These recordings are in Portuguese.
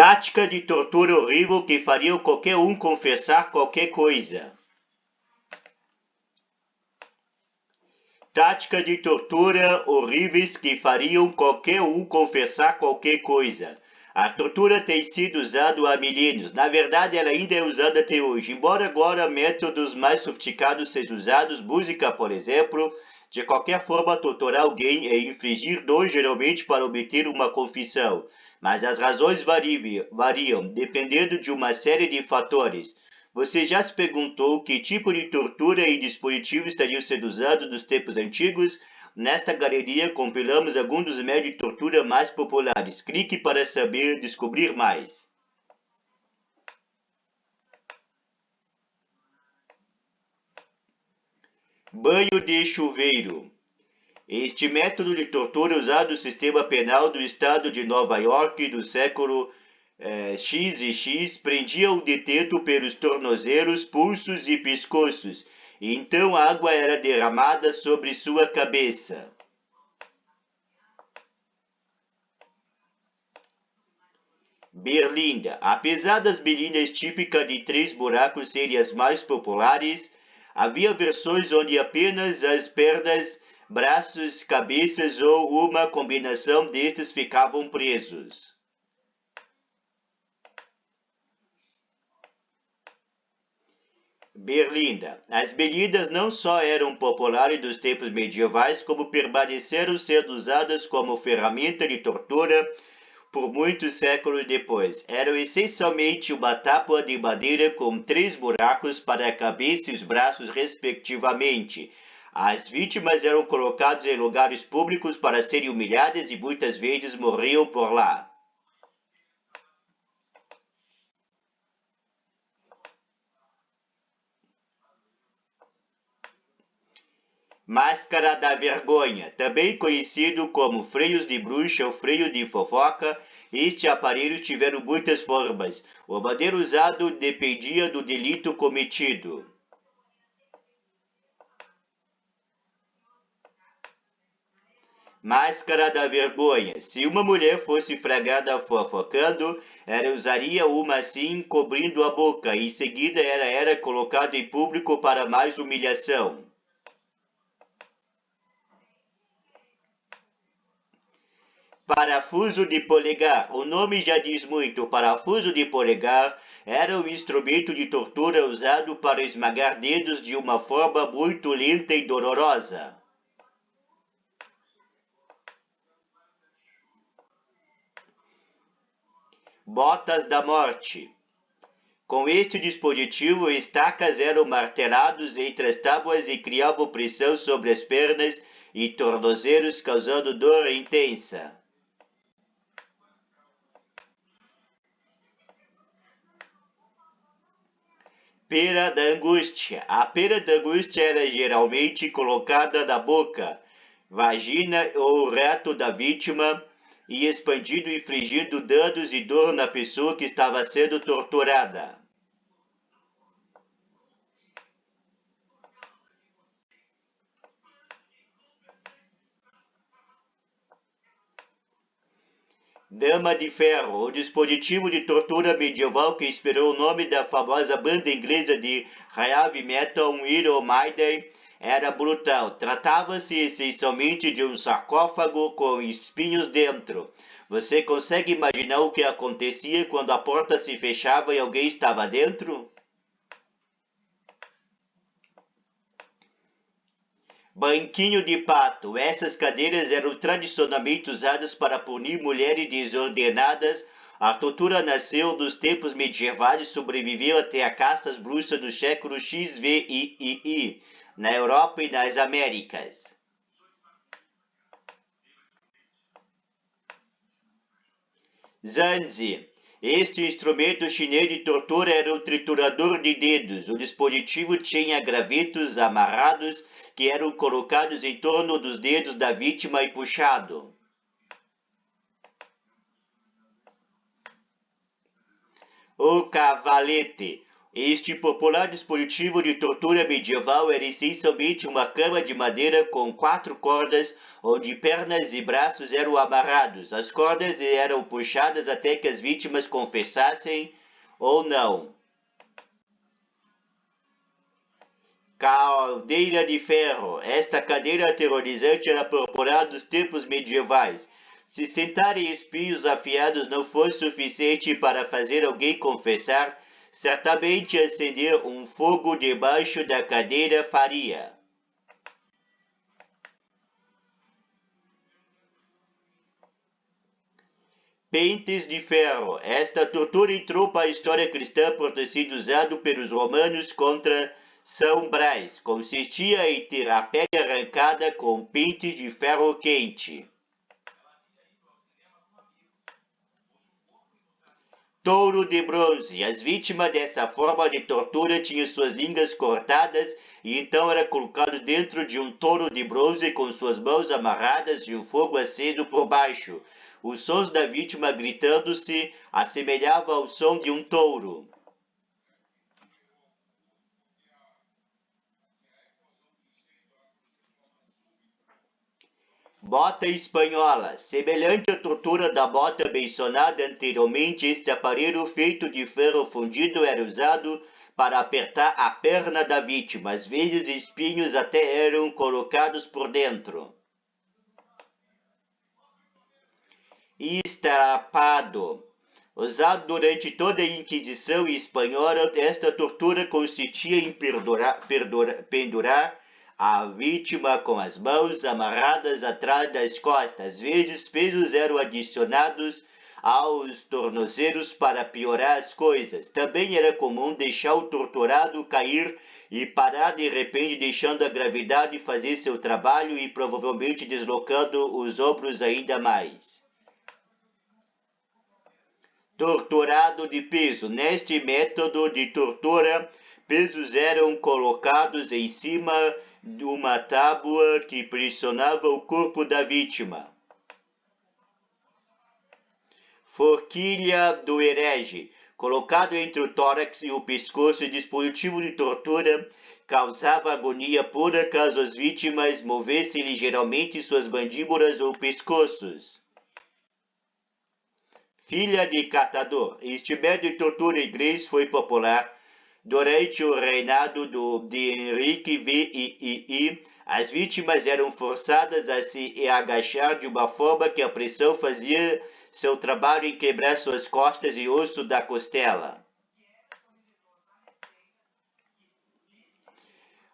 Tática de tortura horrível que faria qualquer um confessar qualquer coisa. Tática de tortura horríveis que fariam qualquer um confessar qualquer coisa. A tortura tem sido usada há milênios. Na verdade, ela ainda é usada até hoje. Embora agora métodos mais sofisticados sejam usados, música, por exemplo, de qualquer forma torturar alguém é infligir dor geralmente para obter uma confissão. Mas as razões variam dependendo de uma série de fatores. Você já se perguntou que tipo de tortura e dispositivo estariam sendo usados nos tempos antigos? Nesta galeria compilamos alguns dos métodos de tortura mais populares. Clique para descobrir mais. Banho de chuveiro. Este método de tortura usado no sistema penal do estado de Nova York do século X e X prendia o detento pelos tornozelos, pulsos e pescoços, e então a água era derramada sobre sua cabeça. Berlinda. Apesar das berlindas típicas de 3 buracos serem as mais populares, havia versões onde apenas as pernas, braços, cabeças ou uma combinação destes ficavam presos. Berlinda. As berlindas não só eram populares dos tempos medievais, como permaneceram sendo usadas como ferramenta de tortura por muitos séculos depois. Eram essencialmente uma tábua de madeira com 3 buracos para a cabeça e os braços, respectivamente. As vítimas eram colocadas em lugares públicos para serem humilhadas e muitas vezes morriam por lá. Máscara da vergonha, também conhecido como freios de bruxa ou freio de fofoca, este aparelho tiveram muitas formas. O modelo usado dependia do delito cometido. Máscara da vergonha. Se uma mulher fosse flagrada fofocando, ela usaria uma assim cobrindo a boca. Em seguida, ela era colocada em público para mais humilhação. Parafuso de polegar. O nome já diz muito. O parafuso de polegar era um instrumento de tortura usado para esmagar dedos de uma forma muito lenta e dolorosa. Botas da morte. Com este dispositivo, estacas eram marteladas entre as tábuas e criavam pressão sobre as pernas e tornozelos, causando dor intensa. Pera da angústia. A pera da angústia era geralmente colocada na boca, vagina ou reto da vítima e expandido, infligindo danos e dor na pessoa que estava sendo torturada. Dama de Ferro, o dispositivo de tortura medieval que inspirou o nome da famosa banda inglesa de heavy metal Iron Maiden, era brutal. Tratava-se essencialmente de um sarcófago com espinhos dentro. Você consegue imaginar o que acontecia quando a porta se fechava e alguém estava dentro? Banquinho de pato. Essas cadeiras eram tradicionalmente usadas para punir mulheres desordenadas. A tortura nasceu dos tempos medievais e sobreviveu até a caça às bruxas do século XVI, na Europa e nas Américas. Zanzi. Este instrumento chinês de tortura era um triturador de dedos. O dispositivo tinha gravetos amarrados que eram colocados em torno dos dedos da vítima e puxado. O cavalete. Este popular dispositivo de tortura medieval era essencialmente uma cama de madeira com 4 cordas, onde pernas e braços eram amarrados. As cordas eram puxadas até que as vítimas confessassem ou não. Caldeira de ferro. Esta cadeira aterrorizante era popular dos tempos medievais. Se sentar em espinhos afiados não fosse suficiente para fazer alguém confessar, certamente acender um fogo debaixo da cadeira faria. Pentes de ferro. Esta tortura entrou para a história cristã por ter sido usado pelos romanos contra São Brás. Consistia em ter a pele arrancada com pentes de ferro quente. Touro de bronze. As vítimas dessa forma de tortura tinham suas línguas cortadas e então eram colocados dentro de um touro de bronze com suas mãos amarradas e um fogo aceso por baixo. Os sons da vítima gritando-se assemelhavam ao som de um touro. Bota espanhola. Semelhante à tortura da bota mencionada anteriormente, este aparelho feito de ferro fundido era usado para apertar a perna da vítima. Às vezes espinhos até eram colocados por dentro. Estrapado. Usado durante toda a Inquisição espanhola, esta tortura consistia em pendurar a vítima com as mãos amarradas atrás das costas. Às vezes, pesos eram adicionados aos tornozelos para piorar as coisas. Também era comum deixar o torturado cair e parar de repente, deixando a gravidade fazer seu trabalho e provavelmente deslocando os ombros ainda mais. Torturado de peso. Neste método de tortura, pesos eram colocados em cima de uma tábua que pressionava o corpo da vítima. Forquilha do herege. Colocado entre o tórax e o pescoço, o dispositivo de tortura causava agonia pura caso as vítimas movessem ligeiramente suas mandíbulas ou pescoços. Filha de catador. Este método de tortura inglês foi popular durante o reinado de Henrique VII. As vítimas eram forçadas a se agachar de uma forma que a pressão fazia seu trabalho em quebrar suas costas e osso da costela.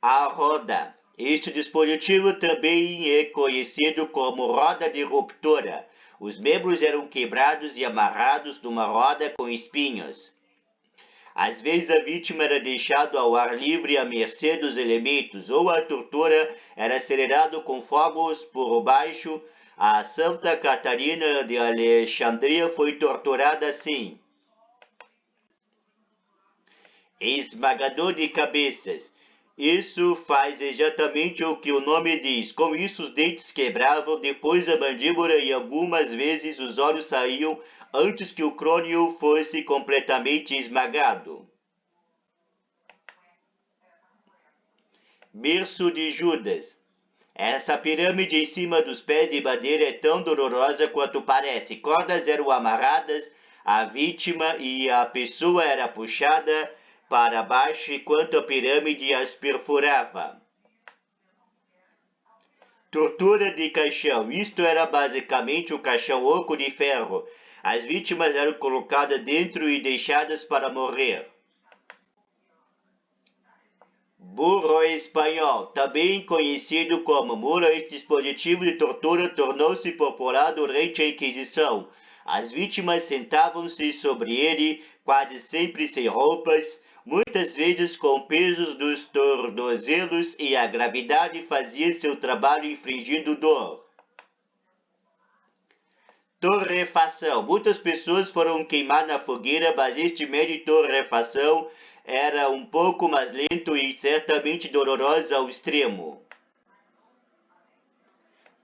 A roda. Este dispositivo também é conhecido como roda de ruptura. Os membros eram quebrados e amarrados numa roda com espinhos. Às vezes a vítima era deixada ao ar livre à mercê dos elementos, ou a tortura era acelerada com fogos por baixo. A Santa Catarina de Alexandria foi torturada assim. Esmagador de cabeças. Isso faz exatamente o que o nome diz. Com isso, os dentes quebravam, depois a mandíbula e algumas vezes os olhos saíam antes que o crânio fosse completamente esmagado. Berço de Judas. Essa pirâmide em cima dos pés de madeira é tão dolorosa quanto parece. Cordas eram amarradas à vítima e a pessoa era puxada para baixo enquanto a pirâmide as perfurava. Tortura de caixão. Isto era basicamente um caixão oco de ferro. As vítimas eram colocadas dentro e deixadas para morrer. Burro espanhol, também conhecido como muro, este dispositivo de tortura tornou-se popular durante a Inquisição. As vítimas sentavam-se sobre ele, quase sempre sem roupas, muitas vezes com pesos dos tornozelos, e a gravidade fazia seu trabalho infligindo dor. Torrefação. Muitas pessoas foram queimadas na fogueira, mas este método de torrefação era um pouco mais lento e certamente doloroso ao extremo.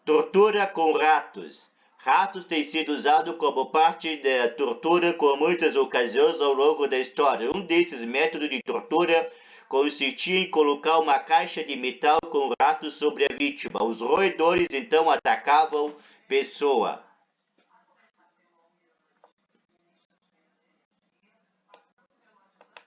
Tortura com ratos. Ratos têm sido usados como parte da tortura com muitas ocasiões ao longo da história. Um desses métodos de tortura consistia em colocar uma caixa de metal com ratos sobre a vítima. Os roedores então atacavam a pessoa.